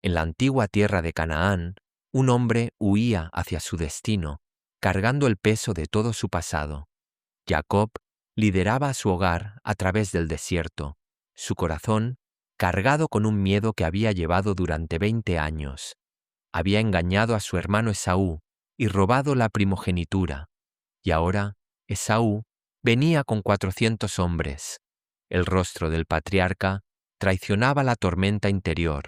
En la antigua tierra de Canaán, un hombre huía hacia su destino, cargando el peso de todo su pasado. Jacob lideraba a su hogar a través del desierto, su corazón cargado con un miedo que había llevado durante 20 años. Había engañado a su hermano Esaú y robado la primogenitura, y ahora Esaú venía con 400 hombres. El rostro del patriarca traicionaba la tormenta interior,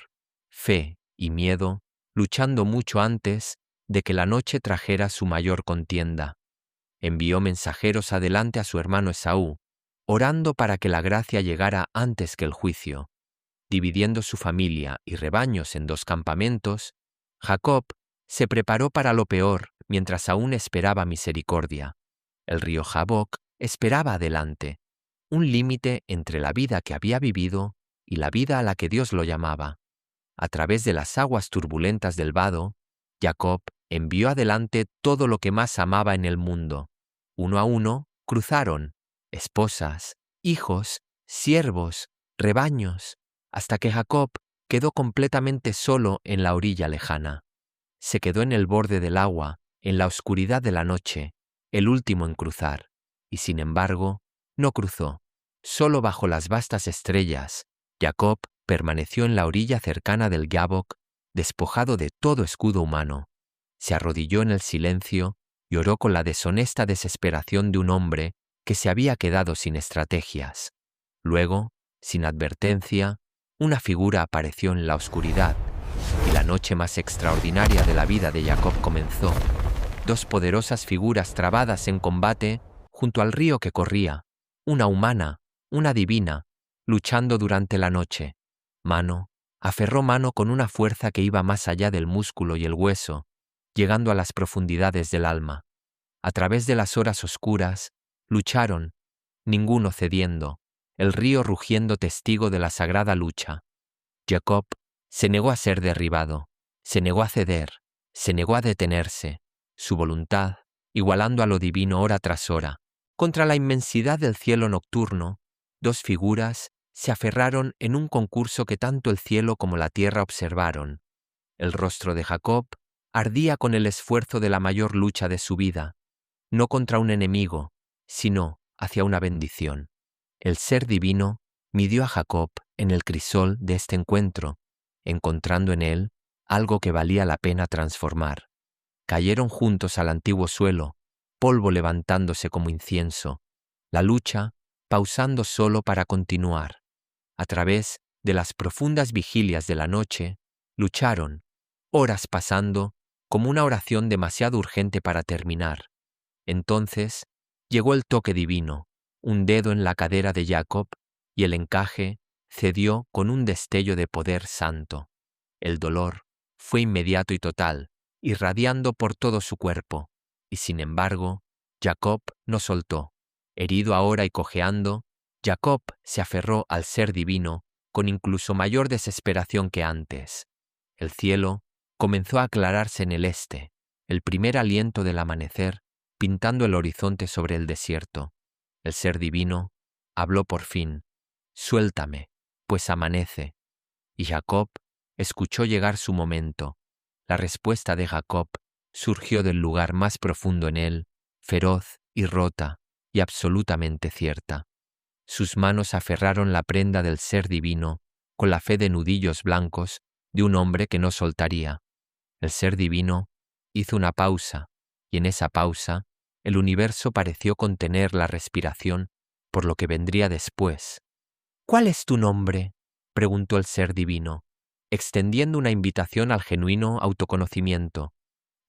fe y miedo, luchando mucho antes de que la noche trajera su mayor contienda. Envió mensajeros adelante a su hermano Esaú, orando para que la gracia llegara antes que el juicio. Dividiendo su familia y rebaños en 2 campamentos, Jacob se preparó para lo peor mientras aún esperaba misericordia. El río Jaboc esperaba adelante, un límite entre la vida que había vivido y la vida a la que Dios lo llamaba. A través de las aguas turbulentas del vado, Jacob envió adelante todo lo que más amaba en el mundo. Uno a uno cruzaron esposas, hijos, siervos, rebaños, hasta que Jacob quedó completamente solo en la orilla lejana. Se quedó en el borde del agua, en la oscuridad de la noche, el último en cruzar, y sin embargo, no cruzó. Solo bajo las vastas estrellas, Jacob permaneció en la orilla cercana del Jaboc, despojado de todo escudo humano. Se arrodilló en el silencio y oró con la deshonesta desesperación de un hombre que se había quedado sin estrategias. Luego, sin advertencia, una figura apareció en la oscuridad, y la noche más extraordinaria de la vida de Jacob comenzó. 2 poderosas figuras trabadas en combate junto al río que corría, una humana, una divina, luchando durante la noche. Mano aferró mano con una fuerza que iba más allá del músculo y el hueso, llegando a las profundidades del alma. A través de las horas oscuras, lucharon, ninguno cediendo, el río rugiendo testigo de la sagrada lucha. Jacob se negó a ser derribado, se negó a ceder, se negó a detenerse, su voluntad, igualando a lo divino hora tras hora. Contra la inmensidad del cielo nocturno, 2 figuras se aferraron en un concurso que tanto el cielo como la tierra observaron. El rostro de Jacob ardía con el esfuerzo de la mayor lucha de su vida, no contra un enemigo, sino hacia una bendición. El ser divino midió a Jacob en el crisol de este encuentro, encontrando en él algo que valía la pena transformar. Cayeron juntos al antiguo suelo, polvo levantándose como incienso, la lucha pausando solo para continuar. A través de las profundas vigilias de la noche, lucharon, horas pasando como una oración demasiado urgente para terminar. Entonces llegó el toque divino, un dedo en la cadera de Jacob, y el encaje cedió con un destello de poder santo. El dolor fue inmediato y total, irradiando por todo su cuerpo, y sin embargo, Jacob no soltó. Herido ahora y cojeando, Jacob se aferró al ser divino con incluso mayor desesperación que antes. El cielo comenzó a aclararse en el este, el primer aliento del amanecer pintando el horizonte sobre el desierto. El ser divino habló por fin: «Suéltame, pues amanece». Y Jacob escuchó llegar su momento. La respuesta de Jacob surgió del lugar más profundo en él, feroz y rota y absolutamente cierta. Sus manos aferraron la prenda del ser divino con la fe de nudillos blancos de un hombre que no soltaría. El ser divino hizo una pausa, y en esa pausa el universo pareció contener la respiración por lo que vendría después. «¿Cuál es tu nombre?», preguntó el ser divino, extendiendo una invitación al genuino autoconocimiento.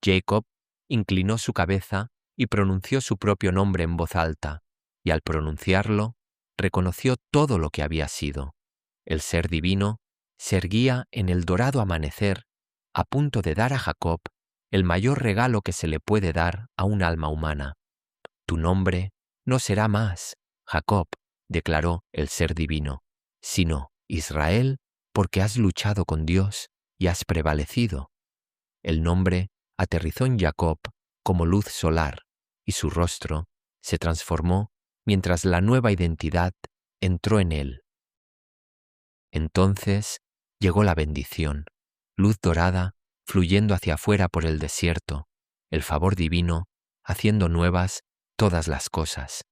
Jacob inclinó su cabeza y pronunció su propio nombre en voz alta, y al pronunciarlo, reconoció todo lo que había sido. El ser divino se erguía en el dorado amanecer, a punto de dar a Jacob el mayor regalo que se le puede dar a un alma humana. «Tu nombre no será más Jacob», declaró el ser divino, «sino Israel, porque has luchado con Dios y has prevalecido». El nombre aterrizó en Jacob como luz solar, y su rostro se transformó mientras la nueva identidad entró en él. Entonces llegó la bendición. luz dorada fluyendo hacia afuera por el desierto, el favor divino haciendo nuevas todas las cosas.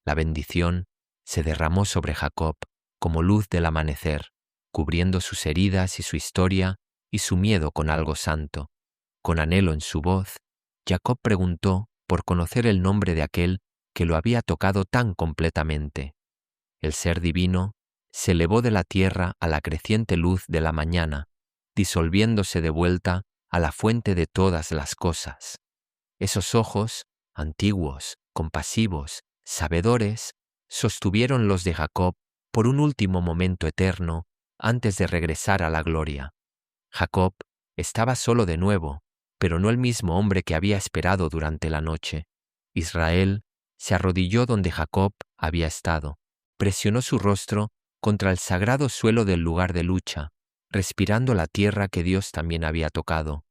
La bendición se derramó sobre Jacob como luz del amanecer, cubriendo sus heridas y su historia y su miedo con algo santo. Con anhelo en su voz, Jacob preguntó por conocer el nombre de aquel que lo había tocado tan completamente. El ser divino se elevó de la tierra a la creciente luz de la mañana, disolviéndose de vuelta a la fuente de todas las cosas. Esos ojos, antiguos, compasivos, sabedores, sostuvieron los de Jacob por un último momento eterno antes de regresar a la gloria. Jacob estaba solo de nuevo, pero no el mismo hombre que había esperado durante la noche. Israel se arrodilló donde Jacob había estado, presionó su rostro contra el sagrado suelo del lugar de lucha, respirando la tierra que Dios también había tocado.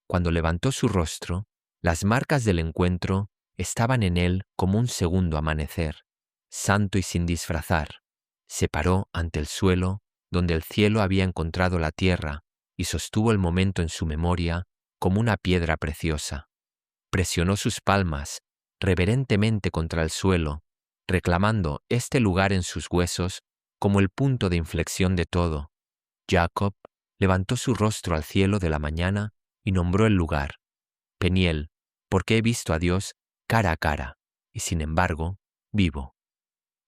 Cuando levantó su rostro, las marcas del encuentro estaban en él como un segundo amanecer, santo y sin disfrazar. Se paró ante el suelo donde el cielo había encontrado la tierra y sostuvo el momento en su memoria como una piedra preciosa. Presionó sus palmas reverentemente contra el suelo, reclamando este lugar en sus huesos como el punto de inflexión de todo. Jacob levantó su rostro al cielo de la mañana y nombró el lugar Peniel, porque he visto a Dios cara a cara, y sin embargo, vivo.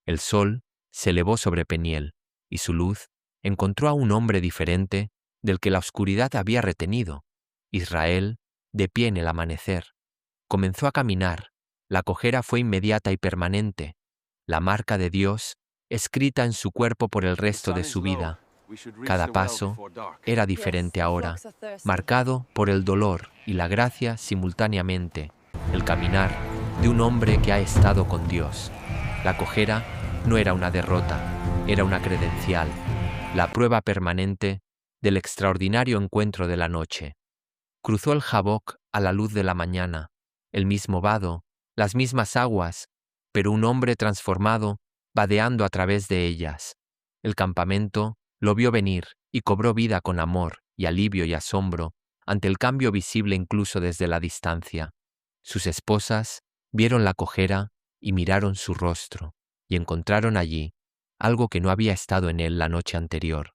El sol se elevó sobre Peniel, y su luz encontró a un hombre diferente del que la oscuridad había retenido. Israel, de pie en el amanecer, comenzó a caminar. La cojera fue inmediata y permanente, la marca de Dios escrita en su cuerpo por el resto de su vida. Cada paso era diferente ahora, marcado por el dolor y la gracia simultáneamente, el caminar de un hombre que ha estado con Dios. La cojera no era una derrota, era una credencial, la prueba permanente del extraordinario encuentro de la noche. Cruzó el Jaboc a la luz de la mañana, el mismo vado, las mismas aguas, pero un hombre transformado vadeando a través de ellas. El campamento lo vio venir y cobró vida con amor y alivio y asombro ante el cambio visible incluso desde la distancia. Sus esposas vieron la cojera y miraron su rostro y encontraron allí algo que no había estado en él la noche anterior.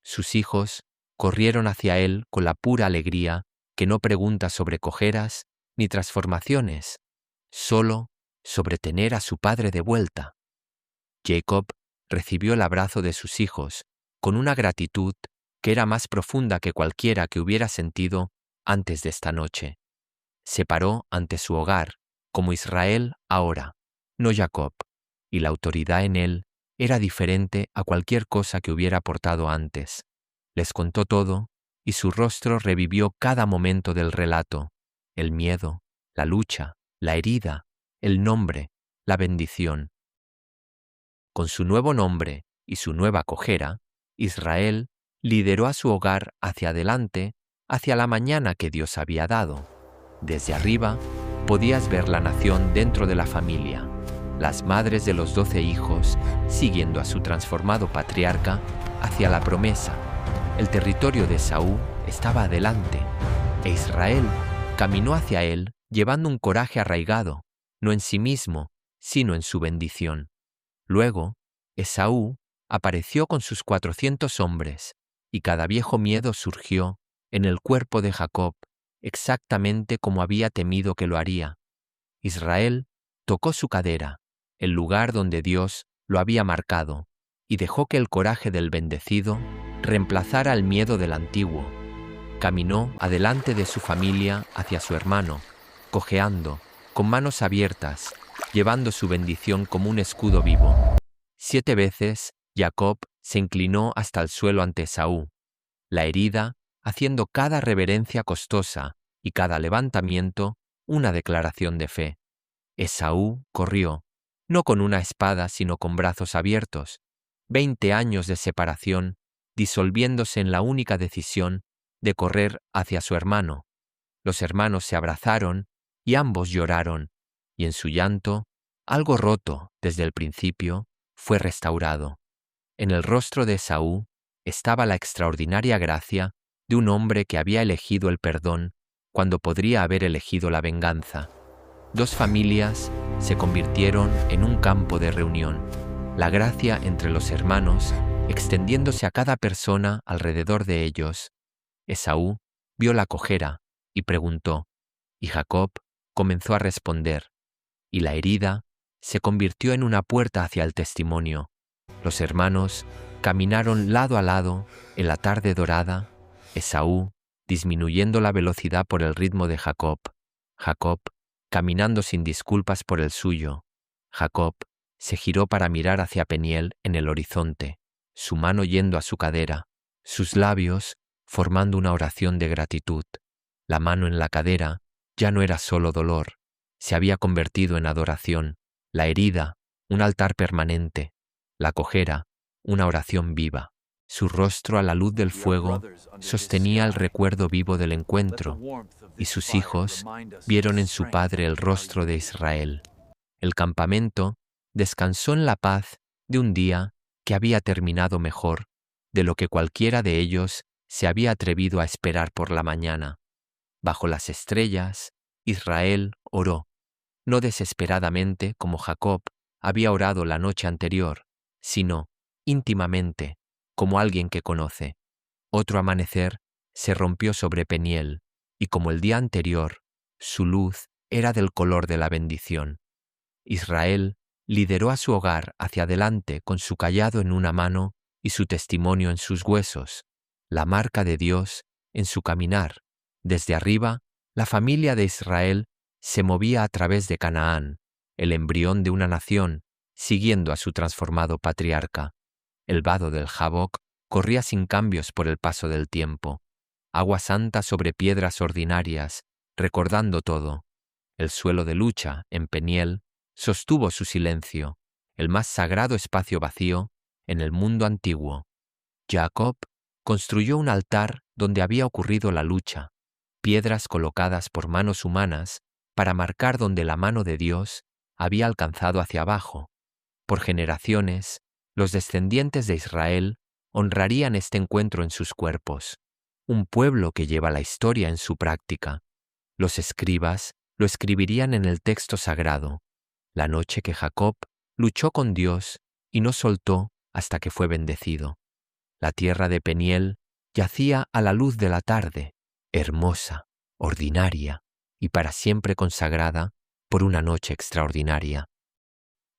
Sus hijos corrieron hacia él con la pura alegría que no pregunta sobre cojeras ni transformaciones, solo sobre tener a su padre de vuelta. Jacob recibió el abrazo de sus hijos con una gratitud que era más profunda que cualquiera que hubiera sentido antes de esta noche. Se paró ante su hogar, como Israel ahora, no Jacob, y la autoridad en él era diferente a cualquier cosa que hubiera portado antes. Les contó todo, y su rostro revivió cada momento del relato, el miedo, la lucha, la herida, el nombre, la bendición. Con su nuevo nombre y su nueva cojera, Israel lideró a su hogar hacia adelante, hacia la mañana que Dios había dado. Desde arriba podías ver la nación dentro de la familia, las madres de los 12 hijos siguiendo a su transformado patriarca hacia la promesa. El territorio de Esaú estaba adelante, e Israel caminó hacia él llevando un coraje arraigado, no en sí mismo, sino en su bendición. Luego, Esaú apareció con sus 400 hombres, y cada viejo miedo surgió en el cuerpo de Jacob, exactamente como había temido que lo haría. Israel tocó su cadera, el lugar donde Dios lo había marcado, y dejó que el coraje del bendecido reemplazara el miedo del antiguo. Caminó adelante de su familia hacia su hermano, cojeando, con manos abiertas, llevando su bendición como un escudo vivo. 7 veces Jacob se inclinó hasta el suelo ante Esaú, la herida haciendo cada reverencia costosa y cada levantamiento una declaración de fe. Esaú corrió, no con una espada sino con brazos abiertos, 20 años de separación disolviéndose en la única decisión de correr hacia su hermano. Los hermanos se abrazaron y ambos lloraron, y en su llanto, algo roto desde el principio, fue restaurado. En el rostro de Esaú estaba la extraordinaria gracia de un hombre que había elegido el perdón cuando podría haber elegido la venganza. Dos familias se convirtieron en un campo de reunión, la gracia entre los hermanos extendiéndose a cada persona alrededor de ellos. Esaú vio la cojera y preguntó, y Jacob comenzó a responder, y la herida se convirtió en una puerta hacia el testimonio. Los hermanos caminaron lado a lado en la tarde dorada, Esaú disminuyendo la velocidad por el ritmo de Jacob, Jacob caminando sin disculpas por el suyo. Jacob se giró para mirar hacia Peniel en el horizonte, su mano yendo a su cadera, sus labios formando una oración de gratitud. La mano en la cadera ya no era solo dolor, se había convertido en adoración, la herida, un altar permanente, la cojera, una oración viva. Su rostro a la luz del fuego sostenía el recuerdo vivo del encuentro, y sus hijos vieron en su padre el rostro de Israel. El campamento descansó en la paz de un día que había terminado mejor de lo que cualquiera de ellos se había atrevido a esperar por la mañana. Bajo las estrellas, Israel oró, no desesperadamente como Jacob había orado la noche anterior, sino íntimamente, como alguien que conoce. Otro amanecer se rompió sobre Peniel, y como el día anterior, su luz era del color de la bendición. Israel lideró a su hogar hacia adelante con su cayado en una mano y su testimonio en sus huesos, la marca de Dios en su caminar. Desde arriba, la familia de Israel se movía a través de Canaán, el embrión de una nación, siguiendo a su transformado patriarca. El vado del Jaboc corría sin cambios por el paso del tiempo, agua santa sobre piedras ordinarias, recordando todo. El suelo de lucha, en Peniel, sostuvo su silencio, el más sagrado espacio vacío en el mundo antiguo. Jacob construyó un altar donde había ocurrido la lucha, piedras colocadas por manos humanas para marcar donde la mano de Dios había alcanzado hacia abajo. Por generaciones, los descendientes de Israel honrarían este encuentro en sus cuerpos, un pueblo que lleva la historia en su práctica. Los escribas lo escribirían en el texto sagrado, la noche que Jacob luchó con Dios y no soltó hasta que fue bendecido. La tierra de Peniel yacía a la luz de la tarde, hermosa, ordinaria y para siempre consagrada por una noche extraordinaria.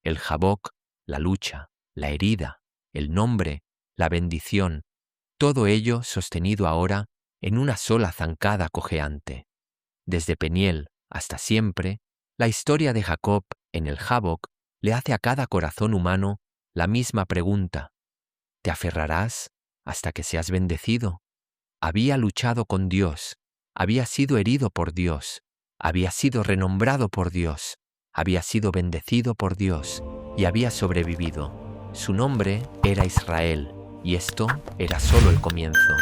El Jaboc, la lucha, la herida, el nombre, la bendición, todo ello sostenido ahora en una sola zancada cojeante. Desde Peniel hasta siempre, la historia de Jacob en el Jaboc le hace a cada corazón humano la misma pregunta. ¿Te aferrarás hasta que seas bendecido? Había luchado con Dios, había sido herido por Dios, había sido renombrado por Dios, había sido bendecido por Dios y había sobrevivido. Su nombre era Israel, y esto era solo el comienzo.